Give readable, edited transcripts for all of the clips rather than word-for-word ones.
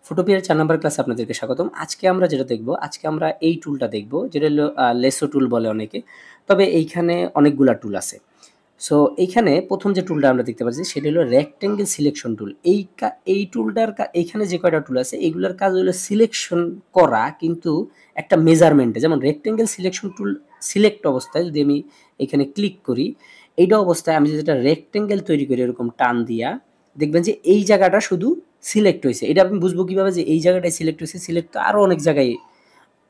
ফটোপিয়ার ৪ number ক্লাসে আপনাদেরকে স্বাগতম। আজকে আমরা যেটা দেখব, আজকে আমরা এই টুলটা দেখব যেটা হলো লেসো টুল বলে অনেকে। তবে এইখানে অনেকগুলা টুল আছে। সো এইখানে ১ম যে টুলটা আমরা দেখতে পাচ্ছি সেটা হলো রেক্টেঙ্গেল সিলেকশন টুল। এই টুলটার এইখানে যে কয়টা টুল আছে এইগুলার কাজ হলো সিলেকশন করা কিন্তু একটা মেজারমেন্টে। যেমন রেক্টেঙ্গেল সিলেকশন টুল সিলেক্ট অবস্থায় যদি আমি এখানে ক্লিক করি, এইটা অবস্থায় আমি যদি একটা রেক্টেঙ্গেল তৈরি করি এরকম টান দিয়া, দেখবেন যে এই জায়গাটা শুধু সিলেক্ট হইছে। এটা আমি বুঝবো কিভাবে যে এই জায়গাটায় সিলেক্ট হইছে? সিলেক্ট তো আরো অনেক জায়গায়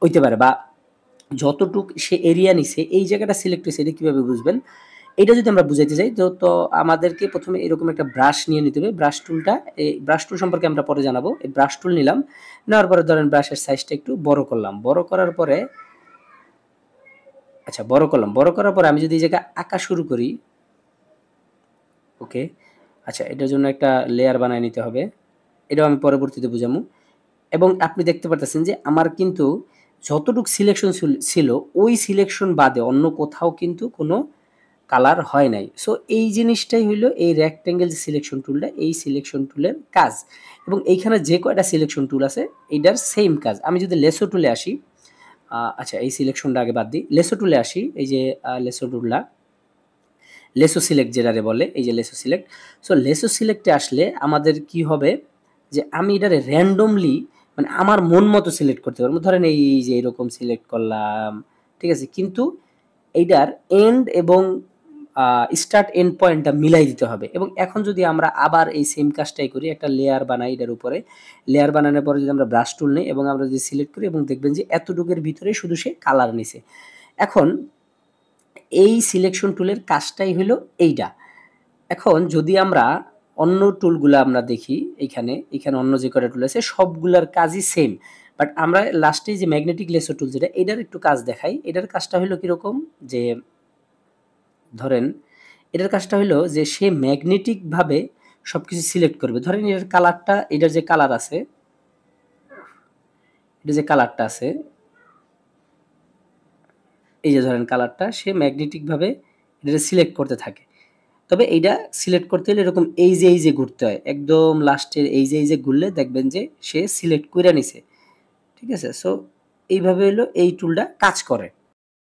হইতে পারে বা যতটুক সে এরিয়া নিছে এই জায়গাটা সিলেক্ট হইছে এটা কিভাবে বুঝবেন? এটা যদি আমরা বুঝাইতে যাই তো আমাদেরকে ১ম এ এরকম একটা ব্রাশ নিয়ে নিতে হবে। ব্রাশ টুলটা এই ব্রাশ টুল সম্পর্কে আমরা পরে জানাবো। এই ব্রাশ টুল নিলাম। নেওয়ার পরে ধরেন ব্রাশের সাইজটা একটু বড় করলাম। বড় করার পরে আচ্ছা বড় করলাম। বড় করার পরে আমি যদি এই জায়গায় আঁকা শুরু করি, ওকে। আচ্ছা এটার জন্য একটা লেয়ার বানায় নিতে হবে। এটাও আমি পরবর্তীতে বুঝামু। এবং আপনি দেখতে পারতেছেন যে আমার কিন্তু যতটুক সিলেকশন ছিল ওই সিলেকশন বাদে অন্য কোথাও কিন্তু কোনো কালার হয় নাই। সো এই জিনিসটাই হইলো এই রেক্টেঙ্গেল যে সিলেকশন টুলটা, এই সিলেকশন টুলের কাজ। এবং এইখানে যে কয়টা সিলেকশন টুল আছে এইটার সেম কাজ। আমি যদি লেসো টুলে আসি, আচ্ছা এই সিলেকশনটা আগে বাদ দিই। লেসো টুলে আসি, এই যে লেসো টুলটা, লেসো সিলেক্ট যেটারে বলে, এই যে লেসো সিলেক্ট। সো লেসো সিলেক্টে আসলে আমাদের কি হবে যে আমি এটারে র্যান্ডমলি মানে আমার মন মতো সিলেক্ট করতে পারবো। ধরেন এই যে এরকম সিলেক্ট করলাম, ঠিক আছে? কিন্তু এইটার এন্ড এবং স্টার্ট এন্ড পয়েন্টটা মিলাই দিতে হবে। এবং এখন যদি আমরা আবার এই সেম কাজটাই করি, একটা লেয়ার বানাই এটার উপরে, লেয়ার বানানোর পরে যদি আমরা ব্রাশ টুল নিই এবং আমরা যদি সিলেক্ট করি এবং দেখবেন যে এতটুকুর ভিতরে শুধু সে কালার নিছে। এখন এই সিলেকশন টুলের কাজটাই হলো এইটা। এখন যদি আমরা অন্য টুলগুলা আমরা দেখি, এখানে অন্য যে কয়টা টুল আছে সবগুলার কাজই সেম। বাট আমরা লাস্টে যে ম্যাগনেটিক লেসো টুল যেটা, এটার একটু কাজ দেখাই। এটার কাজটা হলো কিরকম যে ধরেন এটার কাজটা হলো যে সে ম্যাগনেটিক ভাবে সবকিছু সিলেক্ট করবে। ধরেন এটার কালারটা, এটার যে কালার আছে, এটা যে কালারটা আছে, এই যে ধরেন কালারটা সে ম্যাগনেটিক ভাবে এটা সিলেক্ট করতে থাকে। তবে এইটা সিলেক্ট করতে হলে এরকম এই যে ঘুরতে হয়। একদম লাস্টের এই যে ঘুরলে দেখবেন যে সে সিলেক্ট কইরা নিছে। ঠিক আছে? সো এইভাবে হলো এই টুলটা কাজ করে।